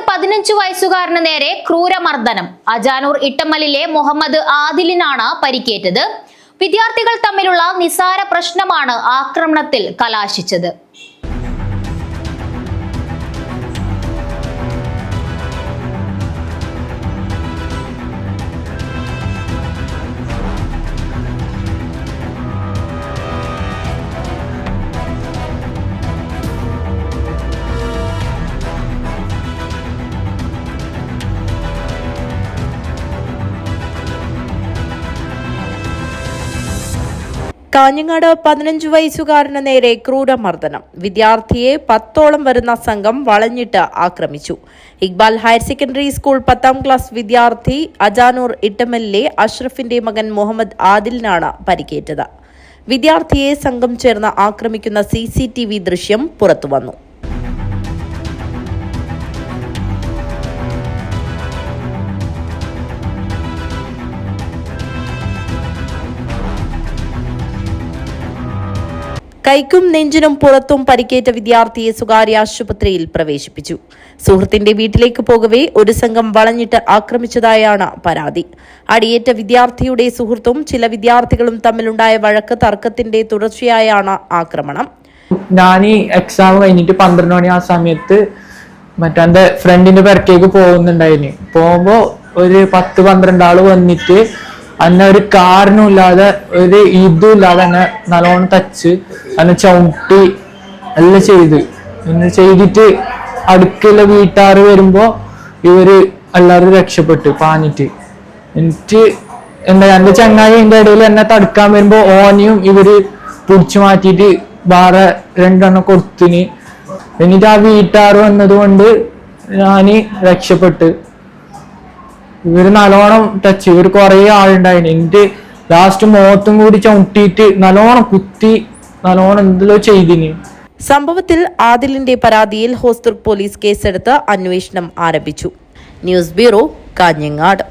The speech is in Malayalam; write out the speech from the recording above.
15 വയസ്സുകാരന് നേരെ ക്രൂരമർദ്ദനം. അജാനൂർ ഇട്ടമ്മലിലെ മുഹമ്മദ് ആദിലിനാണ് പരിക്കേറ്റത്. വിദ്യാർത്ഥികൾ തമ്മിലുള്ള നിസാര പ്രശ്നമാണ് ആക്രമണത്തിൽ കലാശിച്ചത്. കാഞ്ഞങ്ങാട് 15 വയസ്സുകാരന് നേരെ ക്രൂരമർദ്ദനം. വിദ്യാർത്ഥിയെ 10ഓളം വരുന്ന സംഘം വളഞ്ഞിട്ട് ആക്രമിച്ചു. Iqbal higher secondary school 10ാം class വിദ്യാർത്ഥി അജാനൂർ ഇട്ടമലിലെ അഷ്റഫിന്റെ മകൻ മുഹമ്മദ് ആദിലിനാണ് പരിക്കേറ്റത്. വിദ്യാർത്ഥിയെ സംഘം ചേർന്ന് ആക്രമിക്കുന്ന CCTV ദൃശ്യം പുറത്തുവന്നു. കൈക്കും നെഞ്ചിനും പുറത്തും പരിക്കേറ്റ വിദ്യാർത്ഥിയെ സ്വകാര്യ ആശുപത്രിയിൽ പ്രവേശിപ്പിച്ചു. സുഹൃത്തിന്റെ വീട്ടിലേക്ക് പോകവേ ഒരു സംഘം വളഞ്ഞിട്ട് ആക്രമിച്ചതായാണ് പരാതി. അടിയേറ്റ വിദ്യാർത്ഥിയുടെ സുഹൃത്തും ചില വിദ്യാർത്ഥികളും തമ്മിലുണ്ടായ വഴക്ക് തർക്കത്തിന്റെ തുടർച്ചയായാണ് ആക്രമണം. ഞാൻ ഈ എക്സാം കഴിഞ്ഞിട്ട് 12 മണി ആ സമയത്ത് മറ്റേ ഫ്രണ്ടിന്റെ പെരക്കേക്ക് പോകുന്നുണ്ടായിരുന്നു. പോകുമ്പോ ഒരു 10-12 ആള് വന്നിട്ട് അന്നെ ഒരു കാരണവും ഇല്ലാതെ ഒരു ഇതും ഇല്ലാതെ എന്നെ നല്ലോണം തച്ച് എന്നെ ചവിട്ടി എല്ലാം ചെയ്തിട്ട് അടുക്കുള്ള വീട്ടുകാർ വരുമ്പോ ഇവര് എല്ലാവരും രക്ഷപ്പെട്ടു പാഞ്ഞിട്ട്. എന്നിട്ട് എന്റെ ചങ്ങായി എന്റെ ഇടയിൽ എന്നെ തടുക്കാൻ വരുമ്പോ ഓനെയും ഇവര് പിടിച്ചു മാറ്റിയിട്ട് വേറെ 2 എണ്ണം കൊടുത്തിന്. എന്നിട്ട് ആ വീട്ടുകാർ വന്നത് കൊണ്ട് ഞാന് രക്ഷപ്പെട്ട്. ഇവര് നല്ലോണം ടച്ച്, ഇവര് കുറെ ആളുണ്ടായിരുന്നു. എന്നിട്ട് ലാസ്റ്റ് മുഖത്തും കൂടി ചവിട്ടിയിട്ട് നല്ലോണം കുത്തി നല്ലോണം എന്തോ ചെയ്തിന്. സംഭവത്തിൽ ആദിലിന്റെ പരാതിയിൽ ഹോസ്ദുർഗ് പോലീസ് കേസെടുത്ത് അന്വേഷണം ആരംഭിച്ചു. News bureau, Kanhangad.